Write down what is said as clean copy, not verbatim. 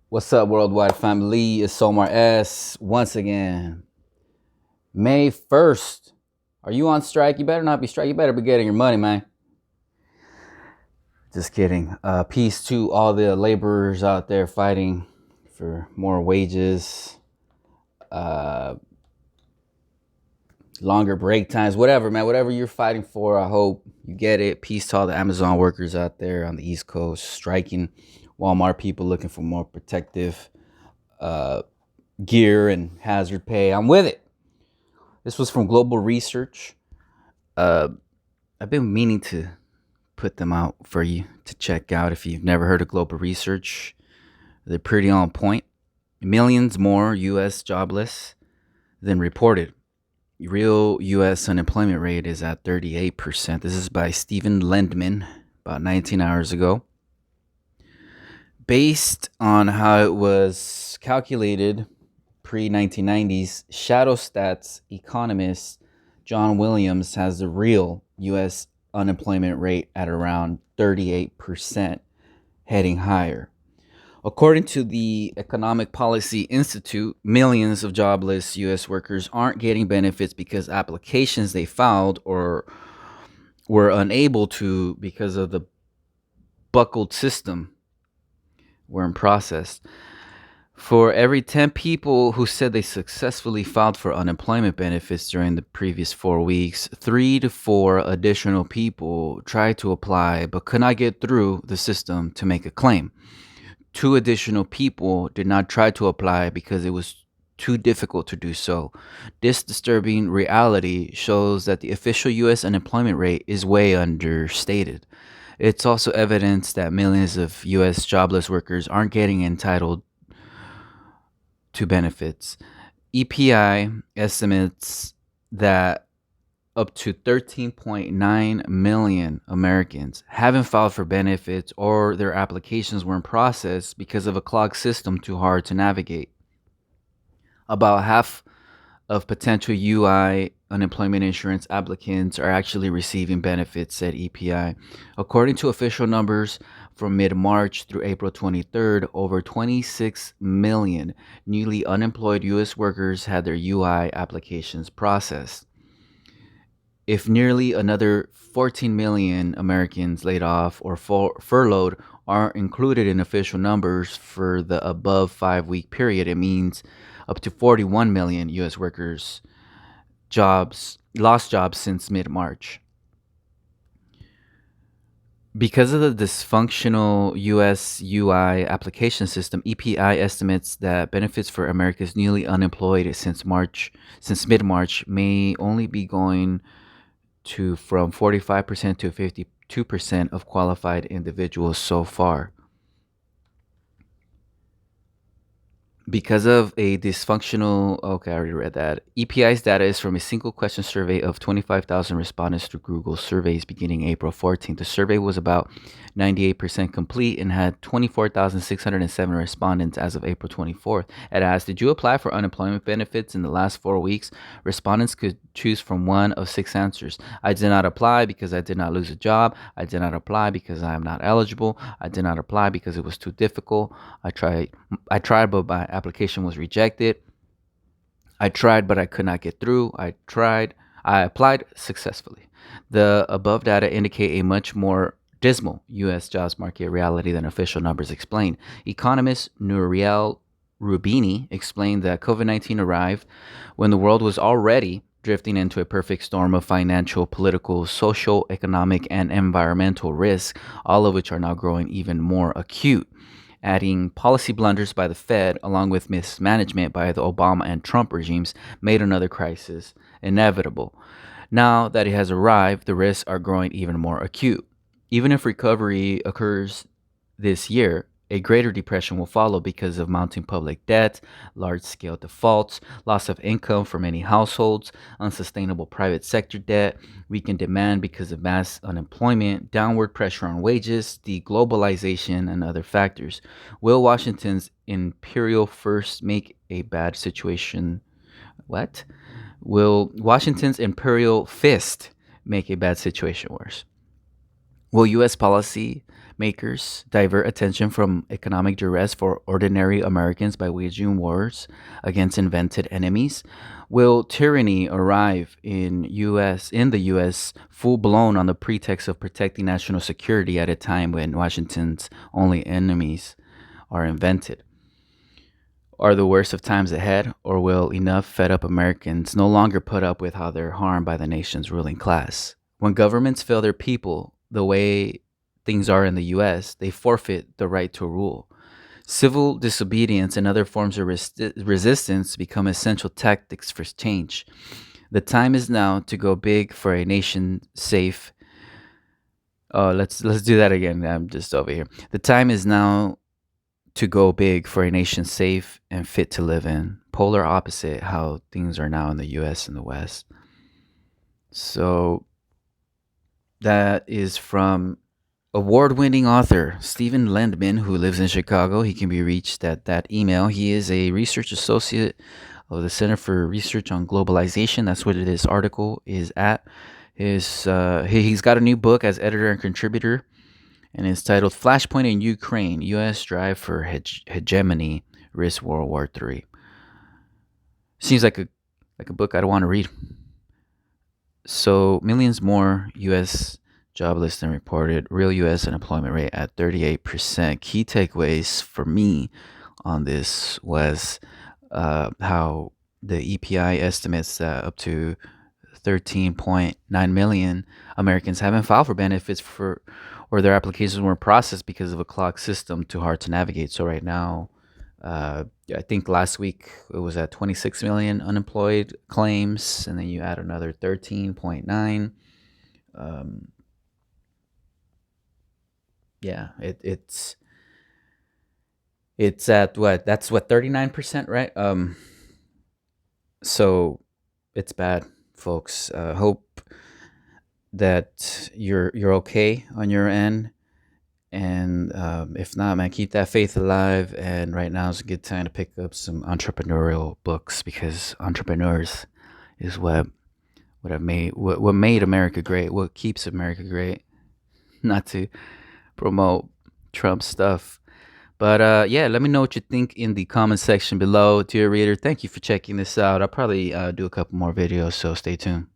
What's up, worldwide family? It's Omar S. Once again. May 1st. Are you on strike? You better not be strike. You better be getting your money, man. Just kidding. Peace to all the laborers out there fighting for more wages, uh, longer break times, whatever, man. Whatever you're fighting for, I hope you get it. Peace to all the Amazon workers out there on the East Coast striking. Walmart people looking for more protective uh, gear and hazard pay. I'm with it. This was from Global Research. Uh, I've been meaning to put them out for you to check out if you've never heard of Global Research. They're pretty on point. Millions more U.S. jobless than reported. Real U.S. unemployment rate is at 38%. This is by Stephen Lendman about 19 hours ago. Based on how it was calculated pre 1990s, Shadow Stats economist John Williams has the real U.S. unemployment rate at around 38%, heading higher. According to the Economic Policy Institute, millions of jobless U.S. workers aren't getting benefits because applications they filed or were unable to because of the buckled system weren't processed. For every 10 people who said they successfully filed for unemployment benefits during the previous 4 weeks, 3 to 4 additional people tried to apply but could not get through the system to make a claim. 2 additional people did not try to apply because it was too difficult to do so. This disturbing reality shows that the official U.S. unemployment rate is way understated. It's also evidence that millions of U.S. jobless workers aren't getting entitled to benefits. EPI estimates that up to 13.9 million Americans haven't filed for benefits or their applications weren't processed because of a clogged system too hard to navigate. About half of potential UI unemployment insurance applicants are actually receiving benefits, said EPI. According to official numbers from mid March through April 23rd, over 26 million newly unemployed U.S. workers had their UI applications processed. If nearly another 14 million Americans laid off or furloughed aren't included in official numbers for the above 5 week period, it means up to 41 million U.S. workers lost jobs since mid March. Because of the dysfunctional US UI application system, EPI estimates that benefits for America's newly unemployed since mid March may only be going to from 45% to 52% of qualified individuals so far. Because of a dysfunctional, okay, I already read that. EPI's data is from a single question survey of 25,000 respondents through Google surveys beginning April 14th. The survey was about 98% complete and had 24,607 respondents as of April 24th. It asked, did you apply for unemployment benefits in the last 4 weeks? Respondents could choose from one of 6 answers. I did not apply because I did not lose a job. I did not apply because I am not eligible. I did not apply because it was too difficult. I tried, but my application was rejected. I tried, but I could not get through. I applied successfully. The above data indicate a much more dismal U.S. jobs market reality than official numbers explain. Economist Nouriel Rubini explained that COVID 19 arrived when the world was already drifting into a perfect storm of financial, political, social, economic, and environmental risks, all of which are now growing even more acute. Adding policy blunders by the Fed, along with mismanagement by the Obama and Trump regimes, made another crisis inevitable. Now that it has arrived, the risks are growing even more acute. Even if recovery occurs this year, a greater depression will follow because of mounting public debt, large scale defaults, loss of income for many households, unsustainable private sector debt, weakened demand because of mass unemployment, downward pressure on wages, deglobalization, and other factors. Will Washington's imperial first make a bad situation? What? Will Washington's imperial fist make a bad situation worse? Will U.S. policy makers divert attention from economic duress for ordinary Americans by waging wars against invented enemies? Will tyranny arrive in the U.S. full blown on the pretext of protecting national security at a time when Washington's only enemies are invented? Are the worst of times ahead, or will enough fed up Americans no longer put up with how they're harmed by the nation's ruling class? When governments fail their people the way things are in the US, they forfeit the right to rule. Civil disobedience and other forms of resistance become essential tactics for change. The time is now to go big for a nation safe. Oh, let's do that again. I'm just over here. The time is now to go big for a nation safe and fit to live in. Polar opposite how things are now in the US and the West. So that is from award-winning author Stephen Lendman, who lives in Chicago. He can be reached at that email. He is a research associate of the Center for Research on Globalization. That's what this article is at. He's got a new book as editor and contributor, and it's titled "Flashpoint in Ukraine: U.S. Drive for Hegemony Risks World War III." Seems like a book I'd want to read. So millions more U.S. jobless than reported. Real U.S. unemployment rate at 38%. Key takeaways for me on this was how the EPI estimates that up to 13.9 million Americans haven't filed for benefits for or their applications weren't processed because of a clogged system too hard to navigate. So right now, I think last week it was at 26 million unemployed claims, and then you add another 13.9. Um, yeah, it's at what? That's what, 39%, right? So it's bad, folks. Hope that you're okay on your end. And if not, man, keep that faith alive. And right now is a good time to pick up some entrepreneurial books, because entrepreneurs is what made America great, what keeps America great. Not to promote Trump stuff, but yeah, let me know what you think in the comment section below. Dear reader, thank you for checking this out. I'll probably do a couple more videos, so stay tuned.